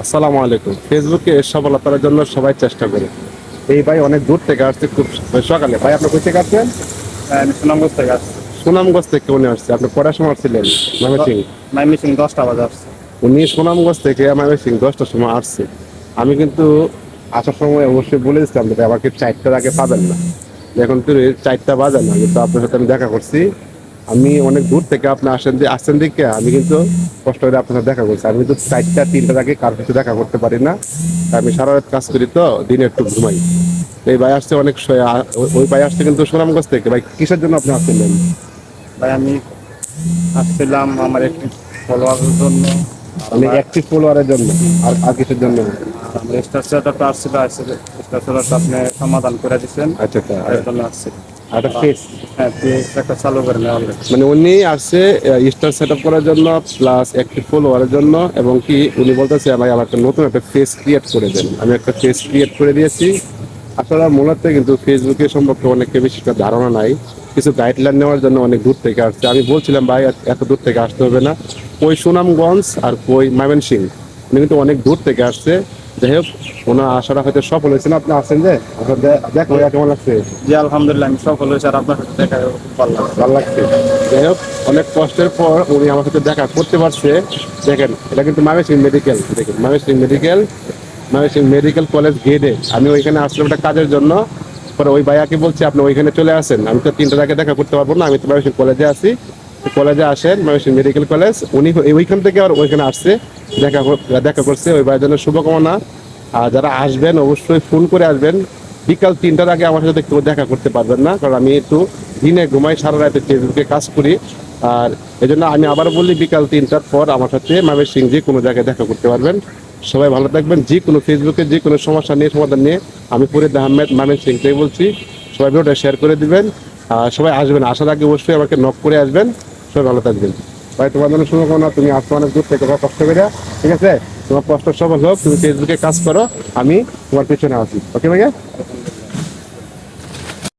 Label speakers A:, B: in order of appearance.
A: আসসালামু আলাইকুম। ফেসবুকে সফলতার জন্য সবাই চেষ্টা করে। এই ভাই অনেক দূর থেকে আসছে, খুব সকালে। ভাই আপনি কোথা থেকে আসছেন?
B: হ্যাঁ, আমি সুনামগঞ্জ থেকে আসছি।
A: সুনামগঞ্জ থেকে উনি আসছে। আপনি কটার সময় আসছিলেন ময়মনসিংহ?
B: ময়মনসিংহ 10টা বাজে আসছি।
A: উনি সুনামগঞ্জ থেকে ময়মনসিংহ 10টার সময় আসছে। আমি কিন্তু আসার সময় অবশ্যই বলে দিচ্ছিলাম যে আমাকে 4টার আগে পাবেন না। এখন তো 4টা বাজে না, কিন্তু আপনার সাথে আমি দেখা করছি। আমি অনেক দূর থেকে আপনি আসছেন দিকে আমি কিন্তু কষ্ট করে আপনার সাথে দেখা করছি। আমি কিন্তু 4টা 3টার আগে কারোর সাথে দেখা করতে পারি না। আমি সারা রাত কাজ করি, তো দিনে একটু ঘুমাই। এই ভাই আসছে অনেক ওই ভাই আসছে কিন্তু সুনামগঞ্জ থেকে। ভাই কিসের জন্য আপনি আসছিলেন?
B: ভাই আমি আসছিলাম আমার একটি ফলোয়ারের জন্য।
A: আমি অ্যাক্টিভ ফলোয়ারের জন্য। আর কিসের জন্য?
B: আমার স্টার সেটআপটা আসছিল, স্টার সেটআপটা আপনি সমাধান করে দিচ্ছেন।
A: আচ্ছা আচ্ছা।
B: এর জন্য আসছি।
A: একটা ফেস,
B: হ্যাঁ, পেজ একটা চালু করে নেওয়া হলো।
A: মানে উনি আসছে স্টার সেট আপ করার জন্য, প্লাস একটি ফলোয়ারের জন্য, এবং কি উনি বলতেছে ভাই আমার একটা নতুন একটা ফেস ক্রিয়েট করে দেন। আমি একটা ফেস ক্রিয়েট করে দিয়েছি। আসলে মূলত কিন্তু ফেসবুকে সম্পর্কে অনেকে বেশি একটা ধারণা নাই। কিছু গাইডলাইন নেওয়ার জন্য অনেক দূর থেকে আসছে। আমি বলছিলাম ভাই এত দূর থেকে আসতে হবে না, কই সুনামগঞ্জ আর কই ময়মনসিংহ। উনি কিন্তু অনেক দূর থেকে আসছে। যাই হোক, ওনার আশাটা হয়তো সফল হয়েছে। না আপনি আসছেন যে আপনার দেখো কেমন লাগছে?
B: জি, আলহামদুলিল্লাহ আমি সফল হয়েছি। আর আপনার সাথে দেখা করে খুব ভালো লাগছে।
A: ভালো লাগছে। যাই হোক, অনেক কষ্টের পর উনি আমার সাথে দেখা করতে পারছে। দেখেন, এটা কিন্তু ময়মনসিংহ মেডিকেল। দেখেন ময়মনসিংহ মেডিকেল কলেজ গেটে আমি ওইখানে আসলাম একটা কাজের জন্য। পরে ওই ভাইয়াকে বলছি আপনি ওইখানে চলে আসেন, আমি তো 3টার আগে দেখা করতে পারবো না, আমি তো ময়মনসিংহ কলেজে আছি। কলেজে আসেন, ময়মনসিংহ মেডিকেল কলেজ। উনি ওইখান থেকে আর ওইখানে আসছে, দেখা করছে। ওই ভাইয়ের জন্য শুভকামনা। আর যারা আসবেন অবশ্যই ফোন করে আসবেন। বিকাল 3টার আগে আমার সাথে কেউ দেখা করতে পারবেন না, কারণ আমি একটু দিনে ঘুমাই, সারা রাতে ফেসবুকে কাজ করি। আর এই জন্য আমি আবার বলি, বিকাল 3টার পর আমার সাথে ময়মনসিংহ যে কোনো জায়গায় দেখা করতে পারবেন। সবাই ভালো থাকবেন। যে কোনো ফেসবুকে যে কোনো সমস্যা নিয়ে, সমাধান নিয়ে আমি ফরিদ আহমেদ ময়মনসিংহ থেকে বলছি। সবাই ভিডিওটা শেয়ার করে দিবেন। আর সবাই আসবেন, আসার আগে অবশ্যই আমাকে নক করে আসবেন। সবাই ভালো থাকবেন। ভাই তোমার জন্য শুভকামনা। তুমি আসছো অনেক দূর থেকে কষ্ট করে, ঠিক আছে? তোমার কষ্ট সফল হোক। তুমি ফেসবুকে কাজ করো, আমি তোমার পিছনে আছি। ওকে ভাইয়া?